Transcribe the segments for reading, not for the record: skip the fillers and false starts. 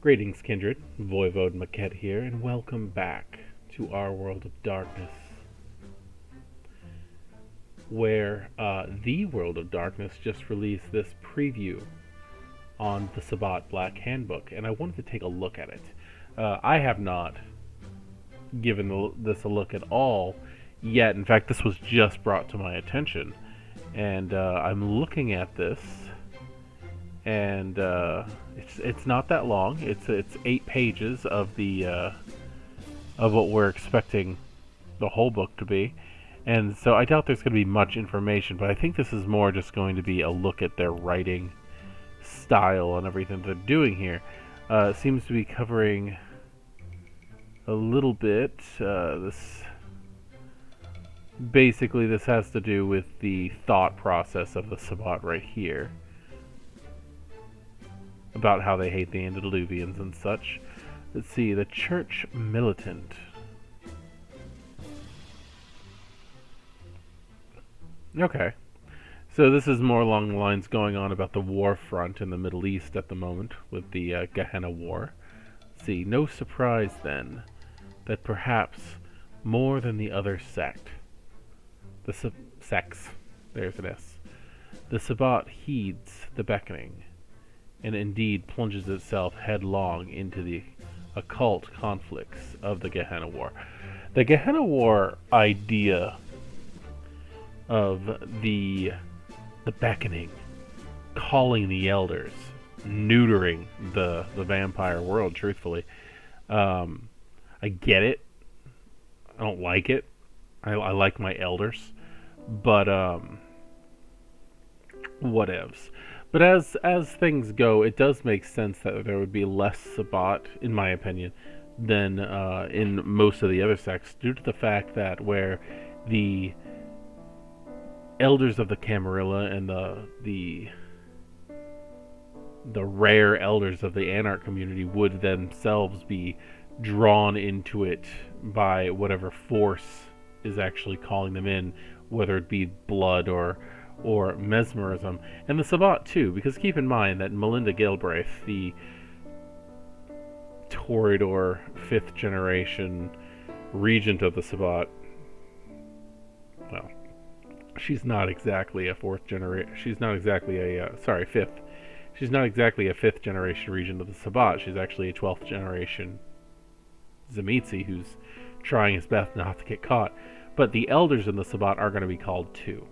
Greetings, kindred. Voivode Maquette here, and welcome back to our world of darkness, where the World of Darkness just released this preview on the Sabbat Black Handbook, and I wanted to take a look at it. I have not given this a look at all yet. In fact, this was just brought to my attention, and I'm looking at this, and it's not that long. It's 8 pages of the of what we're expecting the whole book to be, and so I doubt there's going to be much information. But I think this is more just going to be a look at their writing style and everything they're doing here. It seems to be covering a little bit. This has to do with the thought process of the Sabbat right here, about how they hate the antediluvians and such. Let's see, the church militant. Okay. So this is more along the lines going on about the war front in the Middle East at the moment with the Gehenna war. Let's see, no surprise then that perhaps more than the other sect, there's an S, the Sabbat heeds the beckoning, and indeed plunges itself headlong into the occult conflicts of the Gehenna War. The Gehenna War idea of the beckoning, calling the elders, neutering the vampire world, truthfully. I get it. I don't like it. I like my elders. But, whatevs. But as things go, it does make sense that there would be less Sabbat, in my opinion, than in most of the other sects, due to the fact that where the elders of the Camarilla and the rare elders of the Anarch community would themselves be drawn into it by whatever force is actually calling them in, whether it be blood or mesmerism, and the Sabbat too, because keep in mind that Melinda Galbraith, the Toreador 5th generation regent of the Sabbat, well, she's not exactly a 4th generation, she's not exactly a, 5th, she's not exactly a 5th generation regent of the Sabbat, she's actually a 12th generation Tzimisce who's trying his best not to get caught, but the elders in the Sabbat are going to be called too.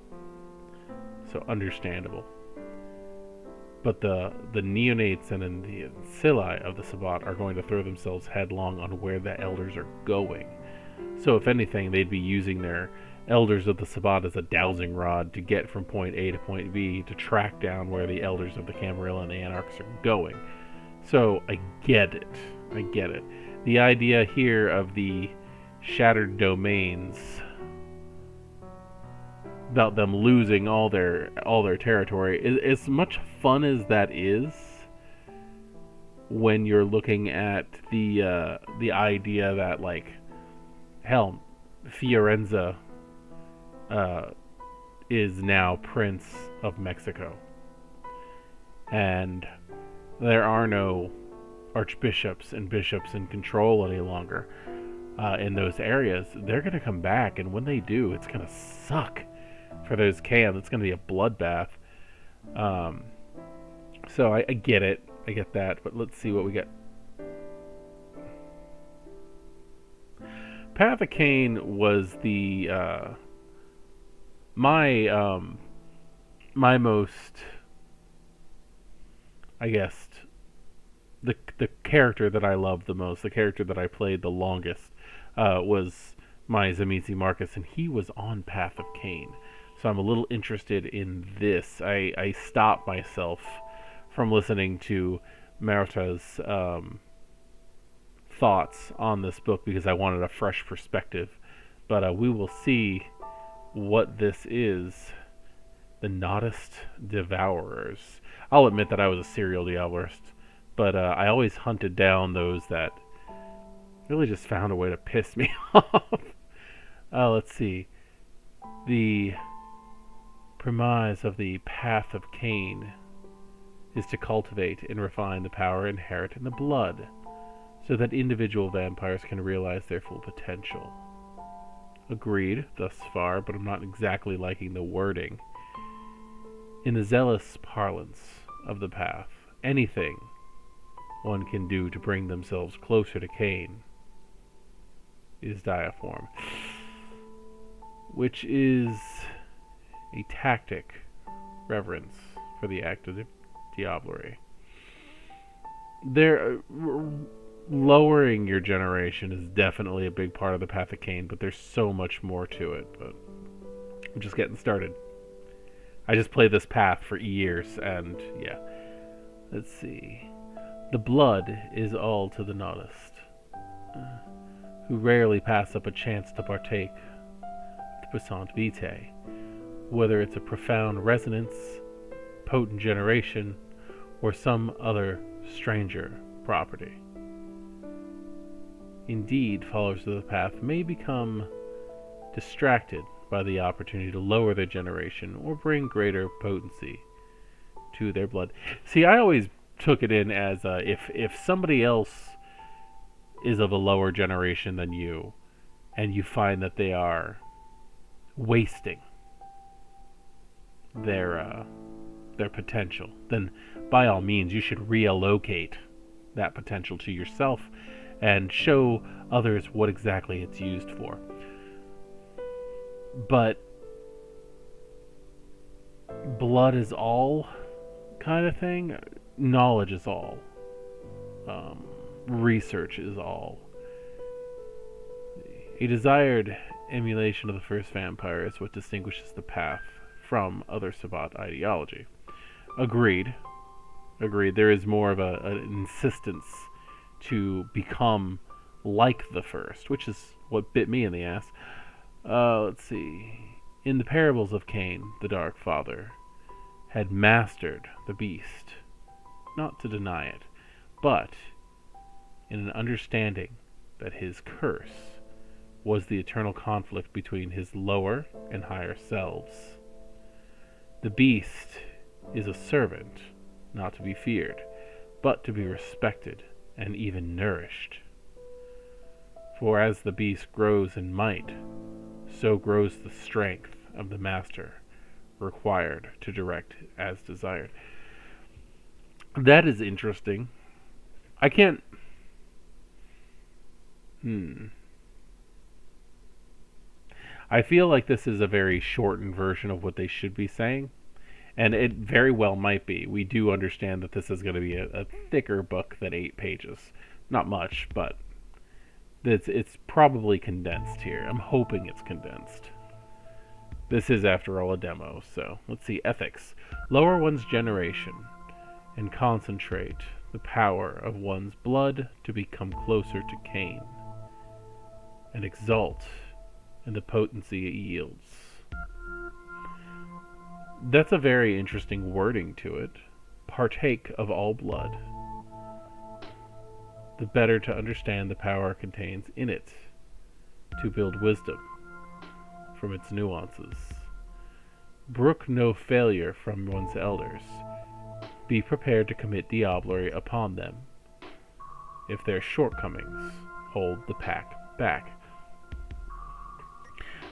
So understandable. But the neonates and the ancilli of the Sabbat are going to throw themselves headlong on where the elders are going. So if anything, they'd be using their elders of the Sabbat as a dowsing rod to get from point A to point B to track down where the elders of the Camarilla and the Anarchs are going. So I get it. The idea here of the shattered domains, about them losing all their territory, as much fun as that is, when you're looking at the idea that, like, hell, Fiorenza is now Prince of Mexico, and there are no archbishops and bishops in control any longer in those areas. They're going to come back, and when they do, it's going to suck for those Caine. It's going to be a bloodbath. So I get it. I get that. But let's see what we get. Path of Caine was the my most, I guess, the character that I loved the most, the character that I played the longest, was my Tzimisce Marcus, and he was on Path of Caine. So I'm a little interested in this. I stopped myself from listening to Marta's thoughts on this book because I wanted a fresh perspective. But we will see what this is. The Nodist Devourers. I'll admit that I was a serial diabolist, but I always hunted down those that really just found a way to piss me off. Let's see. The premise of the Path of Caine is to cultivate and refine the power inherent in the blood, so that individual vampires can realize their full potential. Agreed thus far, but I'm not exactly liking the wording. In the zealous parlance of the path, anything one can do to bring themselves closer to Caine is diaform, which is a tactic reverence for the act of diablerie. Lowering your generation is definitely a big part of the path of Caine, but there's so much more to it. But I'm just getting started. I just played this path for years, and yeah. Let's see. The blood is all to the noddist, who rarely pass up a chance to partake the puissant vitae, whether it's a profound resonance, potent generation, or some other stranger property. Indeed, followers of the path may become distracted by the opportunity to lower their generation or bring greater potency to their blood. See, I always took it in as if somebody else is of a lower generation than you, and you find that they are wasting their potential, then by all means you should reallocate that potential to yourself and show others what exactly it's used for. But blood is all kind of thing. Knowledge is all. Research is all. A desired emulation of the first vampire is what distinguishes the path from other Sabbat ideology. Agreed. There is more of an insistence to become like the first, which is what bit me in the ass. Let's see. In the parables of Caine, the Dark Father had mastered the beast, not to deny it, but in an understanding that his curse was the eternal conflict between his lower and higher selves. The beast is a servant, not to be feared, but to be respected and even nourished. For as the beast grows in might, so grows the strength of the master required to direct as desired. That is interesting. I can't... I feel like this is a very shortened version of what they should be saying, and it very well might be. We do understand that this is going to be a thicker book than 8 pages. Not much, but it's probably condensed here. I'm hoping it's condensed. This is, after all, a demo, so let's see. Ethics. Lower one's generation and concentrate the power of one's blood to become closer to Caine, and exalt in the potency it yields. That's a very interesting wording to it. Partake of all blood, the better to understand the power contains in it, to build wisdom from its nuances. Brook no failure from one's elders. Be prepared to commit diablerie upon them. If their shortcomings hold the pack back.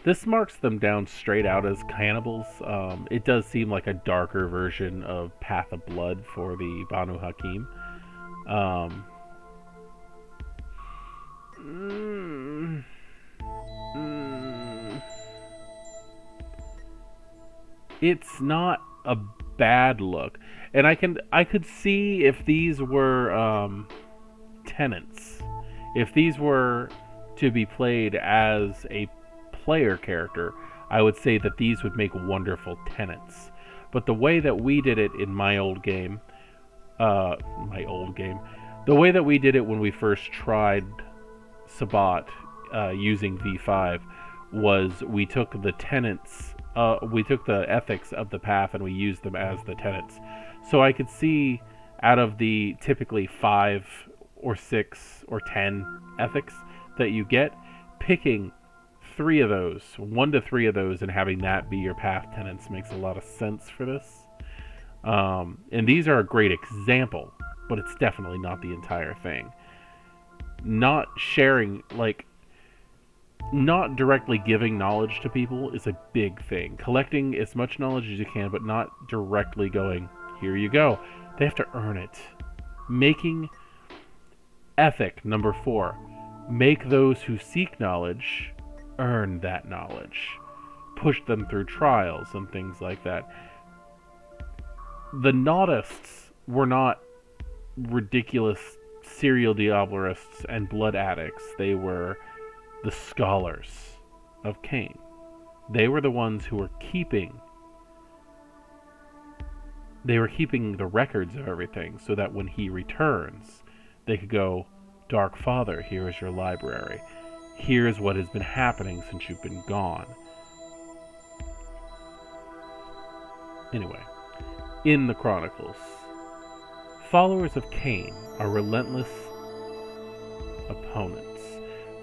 This marks them down straight out as cannibals. It does seem like a darker version of Path of Blood for the Banu Hakim. It's not a bad look, and I could see if these were tenants, if these were to be played as a player character, I would say that these would make wonderful tenants. But the way that we did it in my old game, the way that we did it when we first tried Sabbat using V5 was we took the tenants, we took the ethics of the path and we used them as the tenants. So I could see out of the typically 5 or 6 or 10 ethics that you get, picking 3 of those, 1 to 3 of those, and having that be your path tenants makes a lot of sense for this. And these are a great example, but it's definitely not the entire thing. Not sharing, like, not directly giving knowledge to people is a big thing. Collecting as much knowledge as you can, but not directly going, here you go. They have to earn it. Making ethic number 4. Make those who seek knowledge earn that knowledge. Push them through trials and things like that. The Naudists were not ridiculous serial diabolarists and blood addicts. They were the scholars of Caine. They were the ones who were keeping the records of everything, so that when he returns, they could go, Dark Father, here is your library. Here's what has been happening since you've been gone. Anyway, in the Chronicles, followers of Caine are relentless opponents,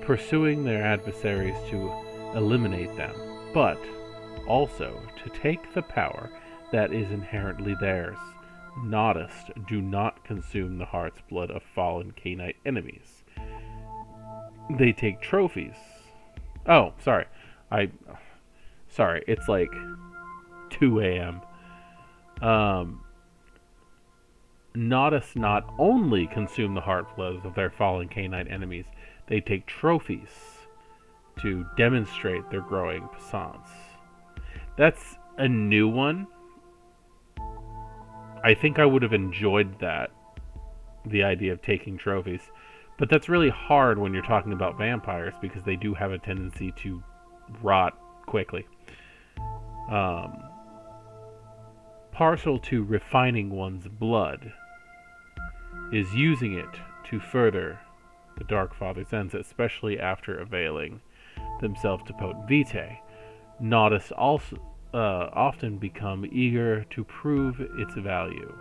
pursuing their adversaries to eliminate them, but also to take the power that is inherently theirs. Naudists do not consume the heart's blood of fallen Cainite enemies. They take trophies. Oh, sorry. Sorry, it's like 2 a.m. Naudists not only consume the heart blood of their fallen Cainite enemies, they take trophies to demonstrate their growing puissance. That's a new one. I think I would have enjoyed that, the idea of taking trophies. But that's really hard when you're talking about vampires, because they do have a tendency to rot quickly. Partial to refining one's blood is using it to further the Dark Father's ends, especially after availing themselves to potent vitae. Naudists also often become eager to prove its value,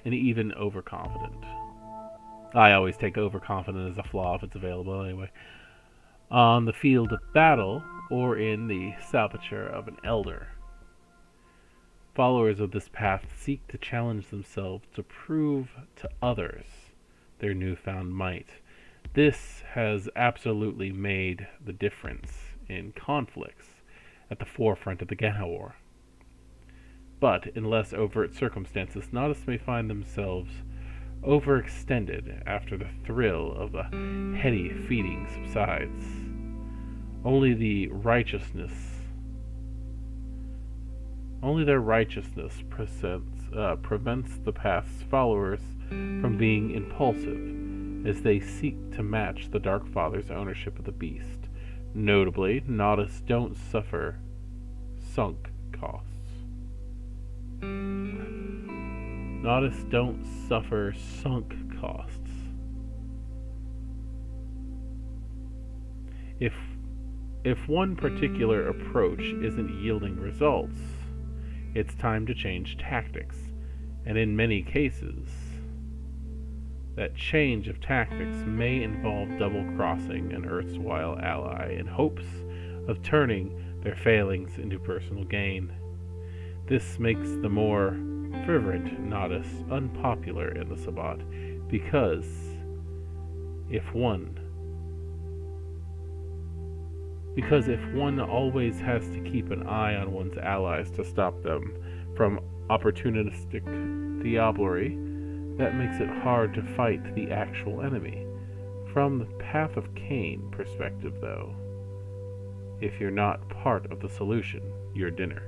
and even overconfident. I always take overconfident as a flaw if it's available anyway. On the field of battle, or in the sepulture of an elder, followers of this path seek to challenge themselves to prove to others their newfound might. This has absolutely made the difference in conflicts at the forefront of the Gehenna War. But in less overt circumstances, Naudists may find themselves overextended after the thrill of the heady feeding subsides. Only their righteousness prevents the path's followers from being impulsive, as they seek to match the Dark Father's ownership of the beast. Notably, Naudists don't suffer sunk costs. Naudists don't suffer sunk costs. If one particular approach isn't yielding results, it's time to change tactics, and in many cases, that change of tactics may involve double-crossing an erstwhile ally in hopes of turning their failings into personal gain. This makes the more fervent Naudists unpopular in the Sabbat, because if one always has to keep an eye on one's allies to stop them from opportunistic diablerie, that makes it hard to fight the actual enemy. From the Path of Caine perspective, though, if you're not part of the solution, you're dinner.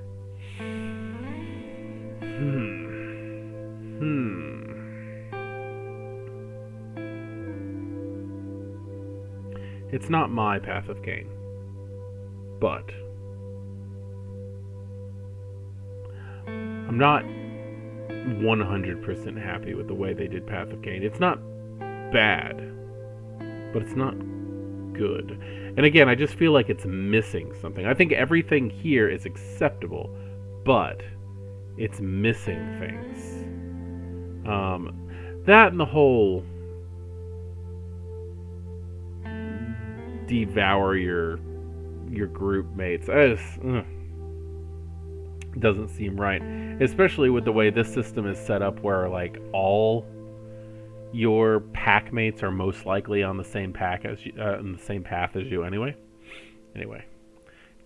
It's not my Path of Caine, but I'm not 100% happy with the way they did Path of Caine. It's not bad, but it's not good. And again, I just feel like it's missing something. I think everything here is acceptable, but it's missing things. That and the whole devour your group mates. Doesn't seem right, especially with the way this system is set up, where like all your pack mates are most likely on the same pack as you, in the same path as you anyway. Anyway,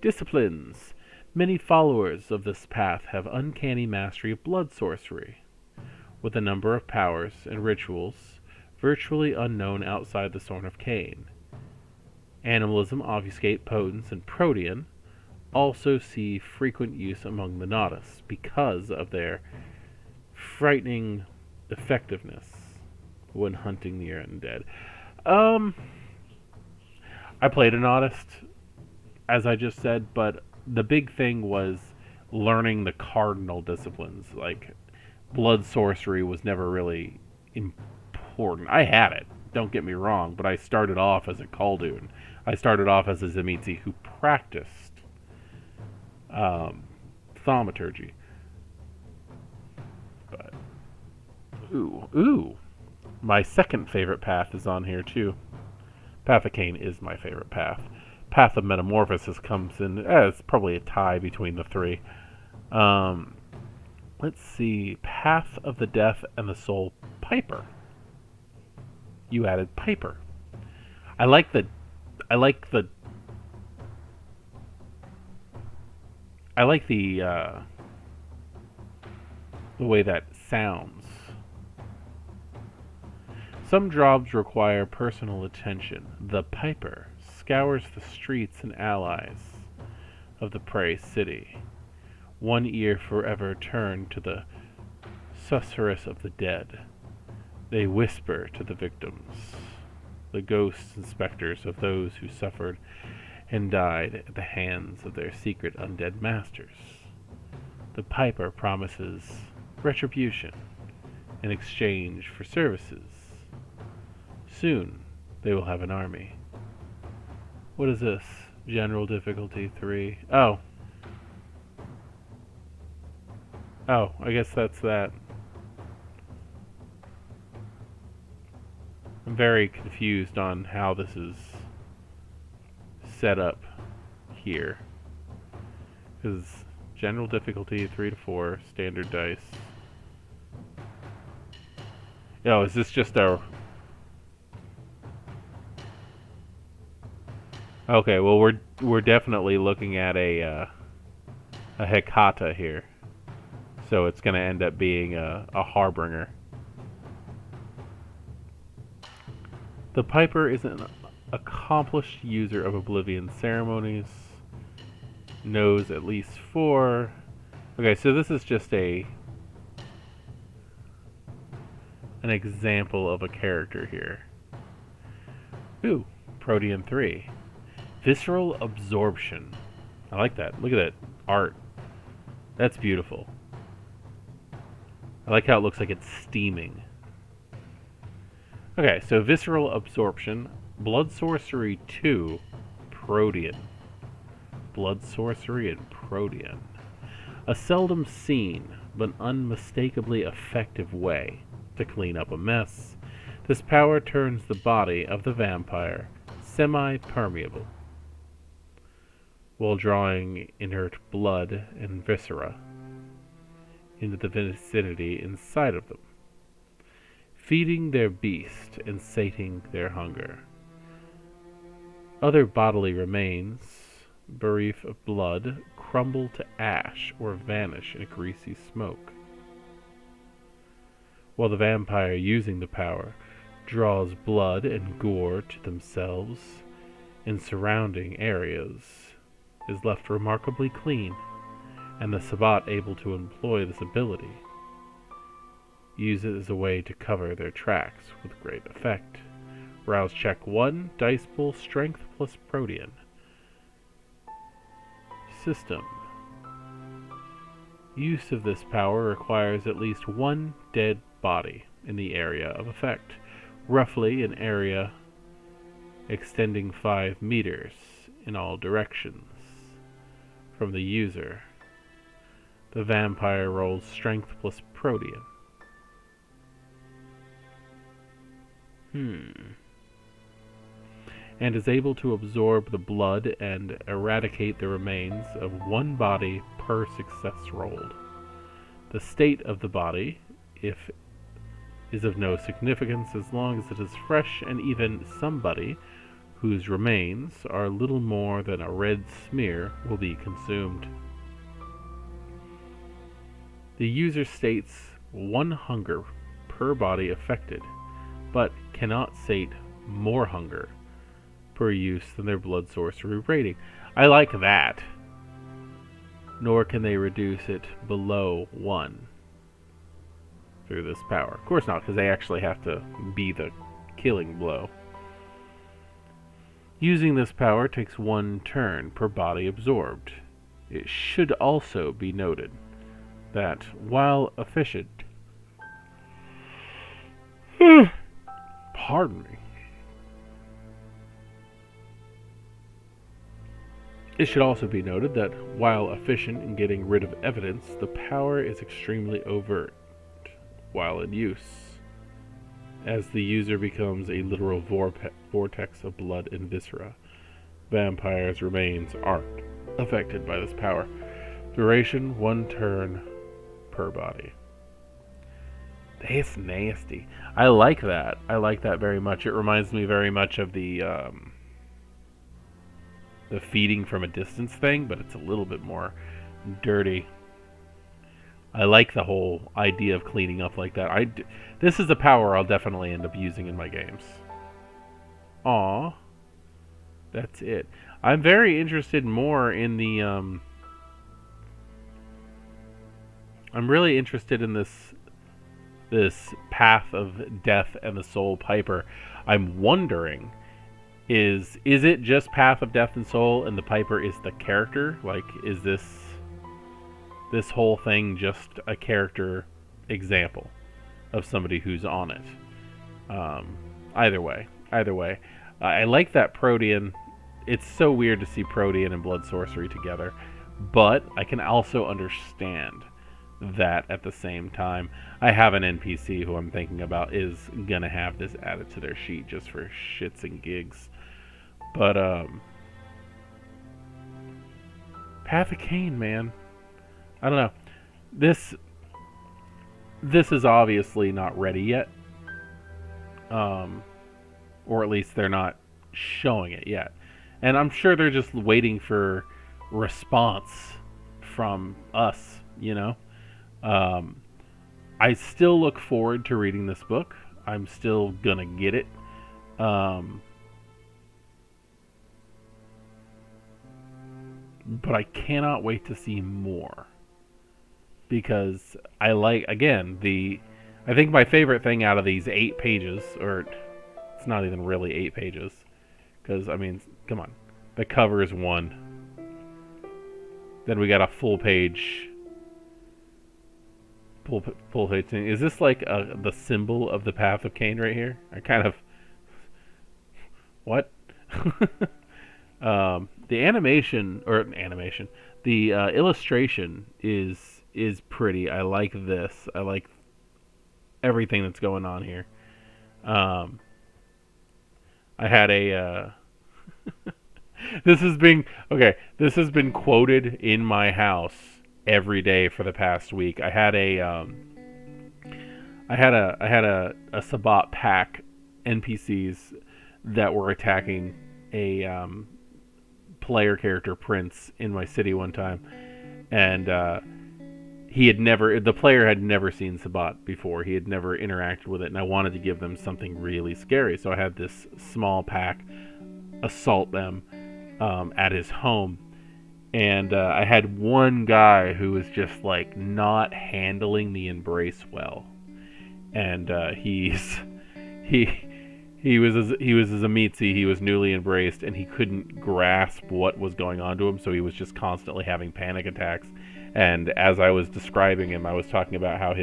disciplines. Many followers of this path have uncanny mastery of blood sorcery, with a number of powers and rituals virtually unknown outside the Sword of Caine. Animalism, Obfuscate, Potence, and Protean also see frequent use among the Nautis because of their frightening effectiveness when hunting the undead. I played a Nautist, as I just said, but the big thing was learning the cardinal disciplines. Like, blood sorcery was never really important. I had it, don't get me wrong, but I started off as a Khaldun. I started off as a Tzimisce who practiced thaumaturgy. But, ooh. My second favorite path is on here, too. Path of Caine is my favorite path. Path of Metamorphosis comes in as probably a tie between the three. Let's see. Path of the Death and the Soul Piper. You added Piper. I like the way that sounds. Some jobs require personal attention. The Piper scours the streets and allies of the prey city, one ear forever turned to the susurrus of the dead. They whisper to the victims, the ghosts and specters of those who suffered and died at the hands of their secret undead masters. The Piper promises retribution in exchange for services. Soon they will have an army. What is this? General difficulty 3. Oh, I guess that's that. I'm very confused on how this is set up here. Because general difficulty 3 to 4, standard dice. Oh, is this just a... Okay, well we're definitely looking at a Hecata here. So it's going to end up being a Harbinger. The Piper is an accomplished user of Oblivion ceremonies. Knows at least 4. Okay, so this is just an example of a character here. Ooh, Protean 3. Visceral absorption. I like that. Look at that art. That's beautiful. I like how it looks like it's steaming. Okay, so Visceral Absorption, Blood Sorcery 2, Protean. Blood Sorcery and Protean. A seldom seen, but unmistakably effective way to clean up a mess. This power turns the body of the vampire semi-permeable, while drawing inert blood and viscera into the vicinity inside of them, feeding their beast and sating their hunger. Other bodily remains, bereft of blood, crumble to ash or vanish in a greasy smoke, while the vampire using the power draws blood and gore to themselves and surrounding areas is left remarkably clean, and the Sabbat able to employ this ability use it as a way to cover their tracks with great effect. Rouse check 1, dice pool, strength plus Protean. System. Use of this power requires at least one dead body in the area of effect, roughly an area extending 5 meters in all directions from the user. The vampire rolls strength plus Protean. and is able to absorb the blood and eradicate the remains of one body per success rolled. The state of the body, if is of no significance as long as it is fresh, and even somebody whose remains are little more than a red smear will be consumed. The user states one hunger per body affected, but cannot sate more hunger per use than their blood sorcery rating. I like that. Nor can they reduce it below 1 through this power. Of course not, because they actually have to be the killing blow. Using this power takes 1 turn per body absorbed. It should also be noted that while efficient, pardon me, it should also be noted that while efficient in getting rid of evidence, the power is extremely overt while in use, as the user becomes a literal vortex of blood and viscera. Vampires' remains aren't affected by this power. Duration 1 turn per body. That's nasty. I like that. I like that very much. It reminds me very much of the feeding from a distance thing, but it's a little bit more dirty. I like the whole idea of cleaning up like that. This is a power I'll definitely end up using in my games. Aw. That's it. I'm very interested more in the... I'm really interested in this Path of Death and the Soul Piper. I'm wondering, is it just Path of Death and Soul and the Piper is the character? Like, is this whole thing just a character example of somebody who's on it? Either way. I like that Protean. It's so weird to see Protean and Blood Sorcery together, but I can also understand that at the same time. I have an NPC who I'm thinking about is gonna have this added to their sheet just for shits and gigs. But Path of Caine, man. I don't know. This is obviously not ready yet. Or at least they're not showing it yet. And I'm sure they're just waiting for response from us, you know? I still look forward to reading this book. I'm still gonna get it. But I cannot wait to see more. Because I like, again, I think my favorite thing out of these 8 pages, or it's not even really 8 pages, because, I mean, come on. The cover is 1. Then we got a full page thing. Is this like the symbol of the Path of Caine right here? I kind of... What? The animation, the illustration is pretty. I like this. I like everything that's going on here. I had a... This has been quoted in my house every day for the past week. I had a Sabbat pack NPCs that were attacking a player character Prince in my city one time, and the player had never seen Sabbat before. He had never interacted with it, and I wanted to give them something really scary. So I had this small pack assault them at his home. And I had one guy who was just like not handling the embrace well, and he was as a Mitzi. He was newly embraced, and he couldn't grasp what was going on to him, so he was just constantly having panic attacks. And as I was describing him, I was talking about how he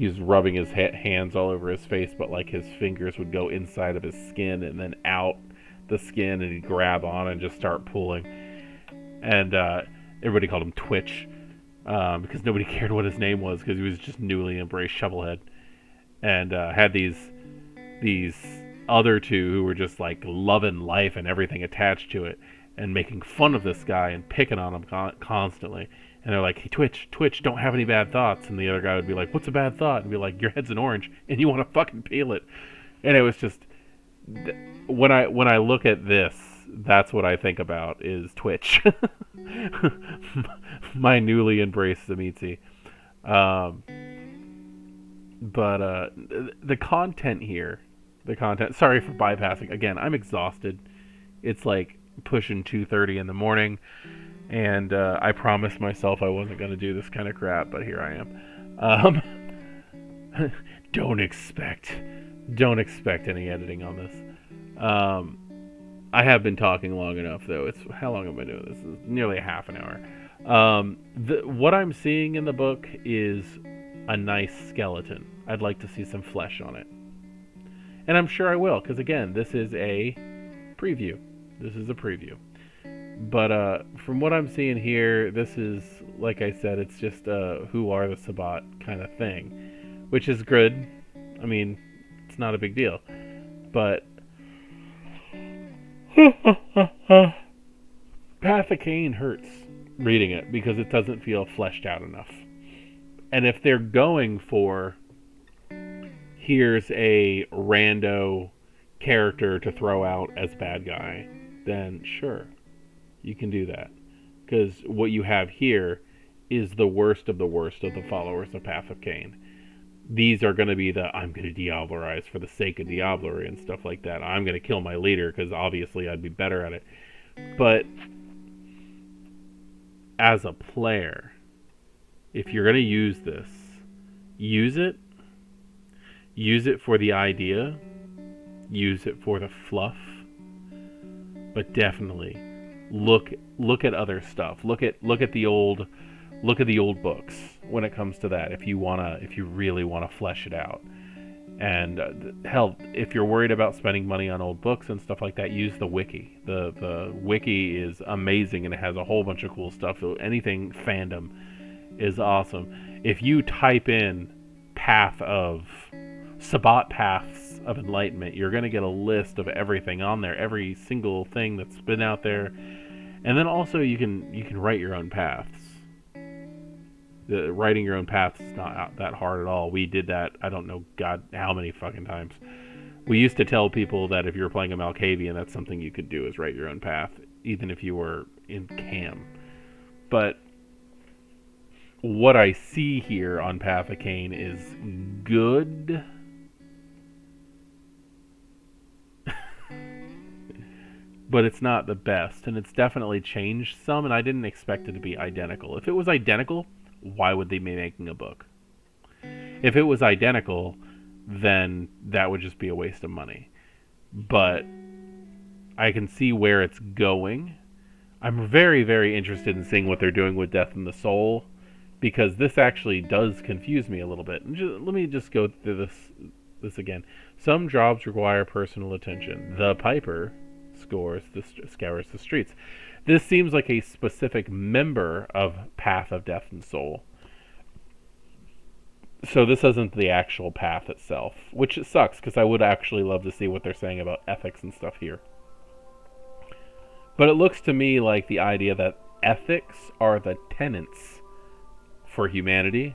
was rubbing his hands all over his face, but like his fingers would go inside of his skin and then out the skin, and he'd grab on and just start pulling. And everybody called him Twitch because nobody cared what his name was because he was just newly embraced Shovelhead. And had these other two who were just like loving life and everything attached to it, and making fun of this guy and picking on him constantly. And they're like, hey, Twitch, don't have any bad thoughts. And the other guy would be like, what's a bad thought? And be like, your head's an orange and you want to fucking peel it. And it was just, when I look at this, that's what I think about is Twitch. My newly embraced Zamitzi. But the content here, sorry for bypassing. Again, I'm exhausted. It's like pushing 2:30 in the morning. And I promised myself I wasn't going to do this kind of crap, but here I am. Don't expect any editing on this. I have been talking long enough, though. How long have I been doing this? It's nearly a half an hour. What I'm seeing in the book is a nice skeleton. I'd like to see some flesh on it. And I'm sure I will, because again, this is a preview. But from what I'm seeing here, this is, like I said, it's just a who are the Sabbat kind of thing, which is good. I mean, it's not a big deal. But Path of Caine hurts reading it because it doesn't feel fleshed out enough. And if they're going for, here's a rando character to throw out as bad guy, then sure. You can do that. Because what you have here is the worst of the followers of Path of Caine. These are going to be I'm going to diablerize for the sake of diablery and stuff like that. I'm going to kill my leader because obviously I'd be better at it. But as a player, if you're going to use this, use it. Use it for the idea. Use it for the fluff. But definitely look at other stuff. Look at the old books when it comes to that. If you really want to flesh it out. And hell, if you're worried about spending money on old books and stuff like that, use the wiki. The wiki is amazing and it has a whole bunch of cool stuff. So anything fandom is awesome. If you type in Sabbat paths of enlightenment, you're going to get a list of everything on there, every single thing that's been out there. And then also you can write your own paths. Writing your own paths is not that hard at all. We did that, I don't know God how many fucking times. We used to tell people that if you were playing a Malkavian, that's something you could do, is write your own path, even if you were in Cam. But what I see here on Path of Caine is good. But it's not the best, and it's definitely changed some, and I didn't expect it to be identical. If it was identical, why would they be making a book? If it was identical, then that would just be a waste of money. But I can see where it's going. I'm very, very interested in seeing what they're doing with Death and the Soul, because this actually does confuse me a little bit. Let me just go through this again. Some jobs require personal attention. The Piper scours the streets. This seems like a specific member of Path of Death and Soul. So this isn't the actual path itself, which sucks because I would actually love to see what they're saying about ethics and stuff here. But it looks to me like the idea that ethics are the tenets for humanity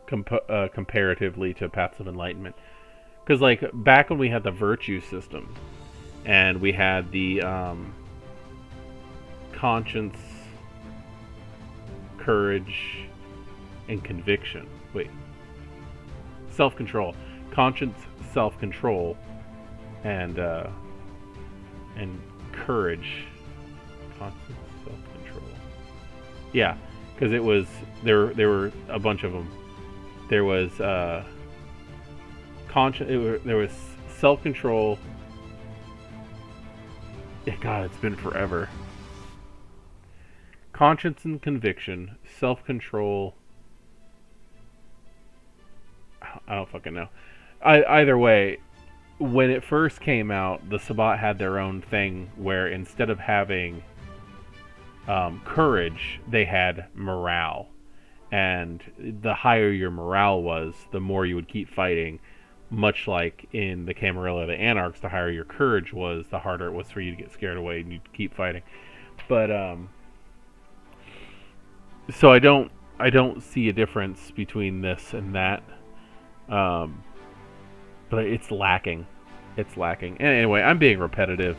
comparatively to Paths of Enlightenment. Because like back when we had the virtue system and we had the conscience, courage, and conviction. Self-control. Conscience, self-control, and courage. Conscience, self-control. Yeah, because it was there were a bunch of them. There was there was self-control. God, it's been forever. Conscience and conviction, self-control. I don't fucking know. Either way, when it first came out, the Sabbat had their own thing where instead of having courage, they had morale. And the higher your morale was, the more you would keep fighting, much like in the Camarilla, the Anarchs, the higher your courage was, the harder it was for you to get scared away and you'd keep fighting. But so I don't see a difference between this and that. Um, but it's lacking. It's lacking. And anyway, I'm being repetitive.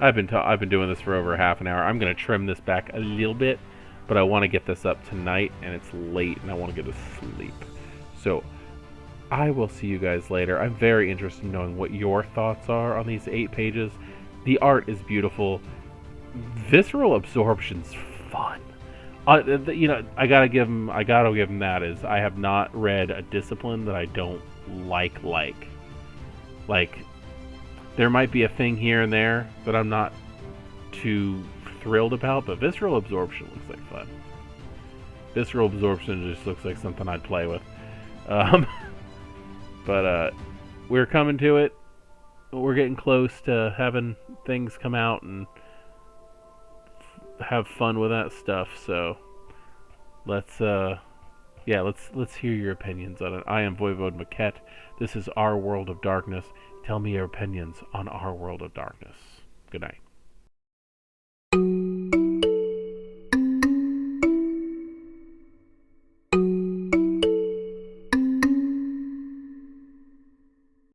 I've been doing this for over half an hour. I'm gonna trim this back a little bit, but I want to get this up tonight, and it's late, and I want to get to sleep. So I will see you guys later. I'm very interested in knowing what your thoughts are on these 8 pages. The art is beautiful. Visceral absorption's fun. I gotta give him. That is, I have not read a discipline that I don't like. Like, there might be a thing here and there that I'm not too thrilled about, but visceral absorption looks like fun. Visceral absorption just looks like something I'd play with. Um, but we're coming to it. We're getting close to having things come out and have fun with that stuff. So let's hear your opinions on it. I am Voivode Maquette. This is Our World of Darkness. Tell me your opinions on Our World of Darkness. Good night.